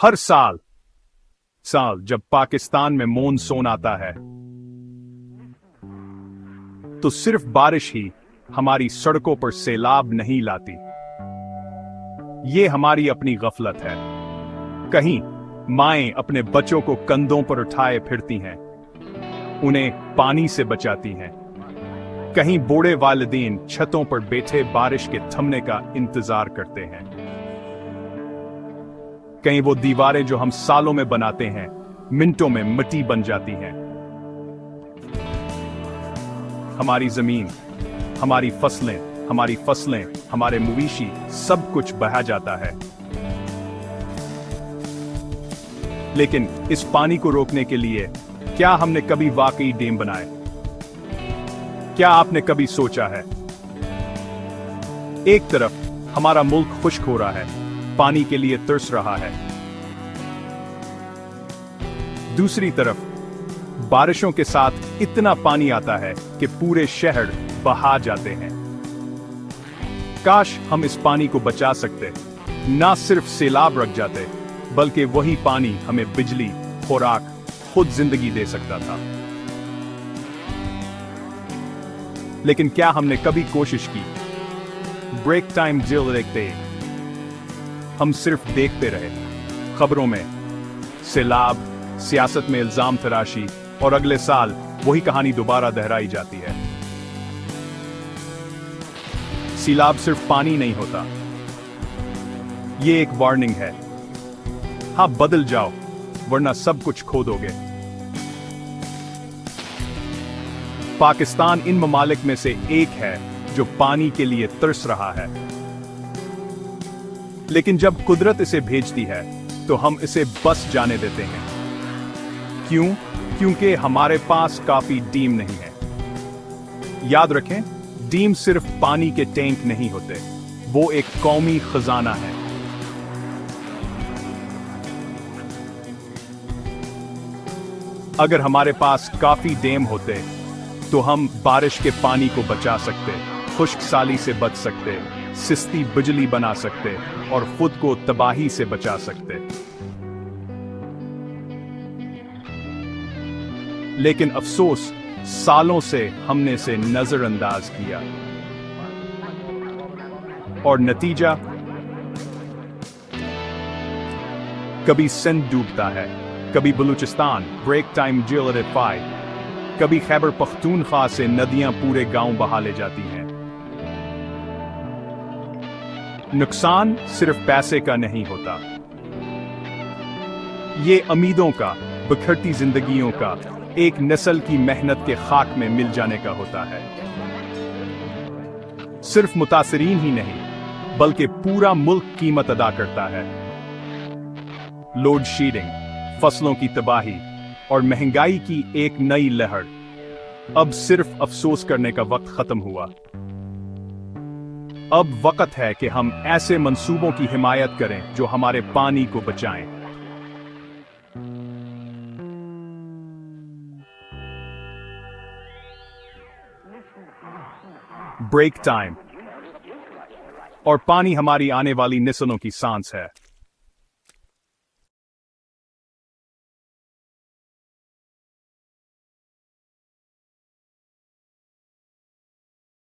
हर साल साल जब पाकिस्तान में मॉनसून आता है तो सिर्फ बारिश ही हमारी सड़कों पर सैलाब नहीं लाती। ये हमारी अपनी गफलत है। कहीं माएं अपने बच्चों को कंधों पर उठाए फिरती हैं, उन्हें पानी से बचाती हैं। कहीं बूढ़े वालिदैन छतों पर बैठे बारिश के थमने का इंतजार करते हैं। कहीं वो दीवारें जो हम सालों में बनाते हैं मिनटों में मिट्टी बन जाती हैं। हमारी जमीन, हमारी फसलें, हमारे मवेशी, सब कुछ बहा जाता है। लेकिन इस पानी को रोकने के लिए क्या हमने कभी वाकई डैम बनाए? क्या आपने कभी सोचा है? एक तरफ हमारा मुल्क खुश्क हो रहा है, पानी के लिए तरस रहा है। दूसरी तरफ बारिशों के साथ इतना पानी आता है कि पूरे शहर बहा जाते हैं। काश हम इस पानी को बचा सकते, ना सिर्फ सैलाब रख जाते, बल्कि वही पानी हमें बिजली, खुराक, खुद जिंदगी दे सकता था। लेकिन क्या हमने कभी कोशिश की? ब्रेक टाइम जेल देखते हम सिर्फ देखते रहे। खबरों में सैलाब, सियासत में इल्जाम तराशी, और अगले साल वही कहानी दोबारा दोहराई जाती है। सैलाब सिर्फ पानी नहीं होता, ये एक वार्निंग है। हाँ, बदल जाओ वरना सब कुछ खो दोगे। पाकिस्तान इन ममालिक में से एक है जो पानी के लिए तरस रहा है। लेकिन जब कुदरत इसे भेजती है तो हम इसे बस जाने देते हैं। क्यों? क्योंकि हमारे पास काफी डैम नहीं है। याद रखें, डैम सिर्फ पानी के टैंक नहीं होते, वो एक कौमी खजाना है। अगर हमारे पास काफी डैम होते तो हम बारिश के पानी को बचा सकते, खुश्क साली से बच सकते, सस्ती बिजली बना सकते और खुद को तबाही से बचा सकते। लेकिन अफसोस, सालों से हमने इसे नजरअंदाज किया और नतीजा, कभी सिंध डूबता है, कभी बलूचिस्तान ब्रेक टाइम जेल रिफाई, कभी खैबर पख्तूनख्वा से नदियां पूरे गांव बहा ले जाती हैं। नुकसान सिर्फ पैसे का नहीं होता, ये उम्मीदों का, बिखरती जिंदगियों का, एक नस्ल की मेहनत के खाक में मिल जाने का होता है। सिर्फ मुतासिरीन ही नहीं बल्कि पूरा मुल्क कीमत अदा करता है। लोड शेडिंग, फसलों की तबाही और महंगाई की एक नई लहर। अब सिर्फ अफसोस करने का वक्त खत्म हुआ। अब वक्त है कि हम ऐसे मंसूबों की हिमायत करें जो हमारे पानी को बचाएं। ब्रेक टाइम और पानी हमारी आने वाली नस्लों की सांस है।